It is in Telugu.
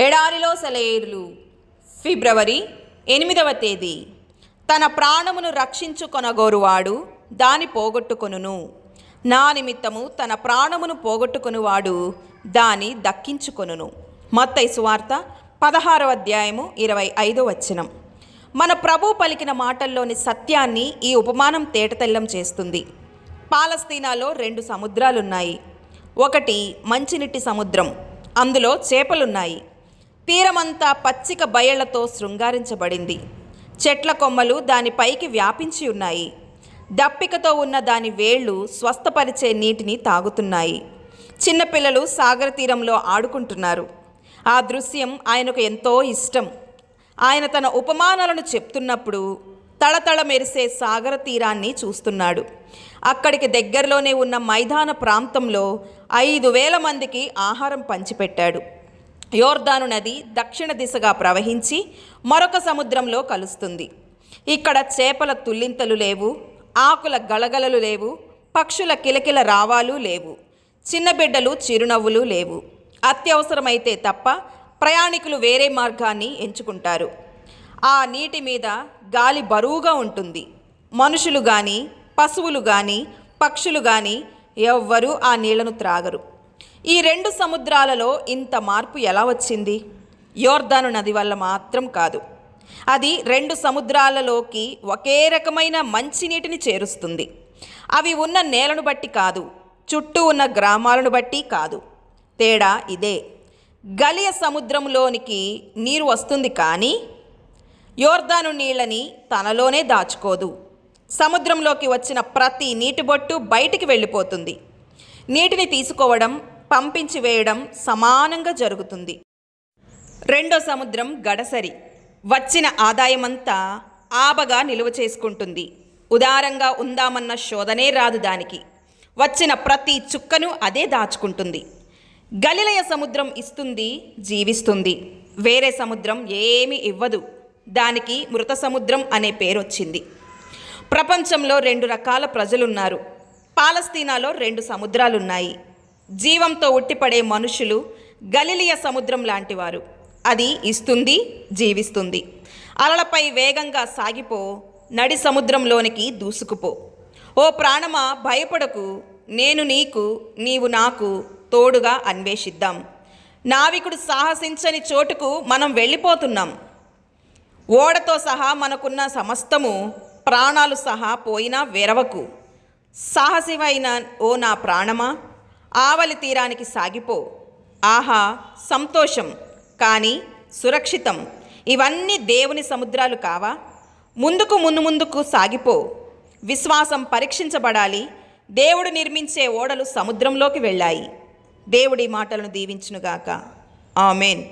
ఎడారిలో సెలయేర్లు. ఫిబ్రవరి 8వ తేదీ. తన ప్రాణమును రక్షించుకొనగోరువాడు దాని పోగొట్టుకొనును. నా నిమిత్తము తన ప్రాణమును పోగొట్టుకొనువాడు దాని దక్కించుకొనును. మత్తయి సువార్త 16వ అధ్యాయము 25వ వచనం. మన ప్రభు పలికిన మాటల్లోని సత్యాన్ని ఈ ఉపమానం తేటతెల్లం చేస్తుంది. పాలస్తీనాలో 2 సముద్రాలున్నాయి. ఒకటి మంచినీటి సముద్రం, అందులో చేపలున్నాయి. తీరమంతా పచ్చిక బయళ్లతో శృంగారించబడింది. చెట్ల కొమ్మలు దానిపైకి వ్యాపించి ఉన్నాయి. దప్పికతో ఉన్న దాని వేళ్లు స్వస్థపరిచే నీటిని తాగుతున్నాయి. చిన్నపిల్లలు సాగర తీరంలో ఆడుకుంటున్నారు. ఆ దృశ్యం ఆయనకు ఎంతో ఇష్టం. ఆయన తన ఉపమానాలను చెప్తున్నప్పుడు తళతళ మెరిసే సాగర తీరాన్ని చూస్తున్నాడు. అక్కడికి దగ్గరలోనే ఉన్న మైదాన ప్రాంతంలో 5,000 మందికి ఆహారం పంచిపెట్టాడు. యోర్దాను నది దక్షిణ దిశగా ప్రవహించి మరొక సముద్రంలో కలుస్తుంది. ఇక్కడ చేపల తుల్లింతలు లేవు, ఆకుల గలగలలు లేవు, పక్షుల కిలకిల రావాలు లేవు, చిన్న బిడ్డలు చిరునవ్వులు లేవు. అత్యవసరమైతే తప్ప ప్రయాణికులు వేరే మార్గాన్ని ఎంచుకుంటారు. ఆ నీటి మీద గాలి బరువుగా ఉంటుంది. మనుషులు కానీ, పశువులు కానీ, పక్షులు కానీ ఎవ్వరూ ఆ నీళ్లను త్రాగరు. ఈ 2 సముద్రాలలో ఇంత మార్పు ఎలా వచ్చింది? యోర్దాను నది వల్ల మాత్రం కాదు. అది 2 సముద్రాలలోకి ఒకే రకమైన మంచినీటిని చేరుస్తుంది. అవి ఉన్న నేలను బట్టి కాదు, చుట్టూ ఉన్న గ్రామాలను బట్టి కాదు. తేడా ఇదే. గలియ సముద్రంలోనికి నీరు వస్తుంది, కానీ యోర్దాను నీళ్ళని తనలోనే దాచుకోదు. సముద్రంలోకి వచ్చిన ప్రతి నీటి బొట్టు బయటికి వెళ్ళిపోతుంది. నీటిని తీసుకోవడం, పంపించి వేయడం సమానంగా జరుగుతుంది. 2వ సముద్రం గడసరి. వచ్చిన ఆదాయమంతా ఆబగా నిలువ చేసుకుంటుంది. ఉదారంగా ఉందామన్న శోధనే రాదు దానికి. వచ్చిన ప్రతి చుక్కను అదే దాచుకుంటుంది. గలిలయ సముద్రం ఇస్తుంది, జీవిస్తుంది. వేరే సముద్రం ఏమీ ఇవ్వదు. దానికి మృత సముద్రం అనే పేరొచ్చింది. ప్రపంచంలో 2 రకాల ప్రజలున్నారు. పాలస్తీనాలో 2 సముద్రాలున్నాయి. జీవంతో ఉట్టిపడే మనుషులు గలిలియ సముద్రం లాంటివారు. అది ఇస్తుంది, జీవిస్తుంది. అలలపై వేగంగా సాగిపో, నడి సముద్రంలోనికి దూసుకుపో. ఓ ప్రాణమా, భయపడకు. నేను నీకు, నీవు నాకు తోడుగా అన్వేషిద్దాం. నావికుడు సాహసించని చోటుకు మనం వెళ్ళిపోతున్నాం. ఓడతో సహా మనకున్న సమస్తము, ప్రాణాలు సహా పోయినా వెరవకు. సాహసివైన ఓ నా ప్రాణమా, ఆవలి తీరానికి సాగిపో. ఆహా, సంతోషం, కానీ సురక్షితం. ఇవన్నీ దేవుని సముద్రాలు కావా? ముందుకు సాగిపో. విశ్వాసం పరీక్షించబడాలి. దేవుడు నిర్మించే ఓడలు సముద్రంలోకి వెళ్ళాయి. దేవుడి మాటలను దీవించునుగాక. ఆమేన్.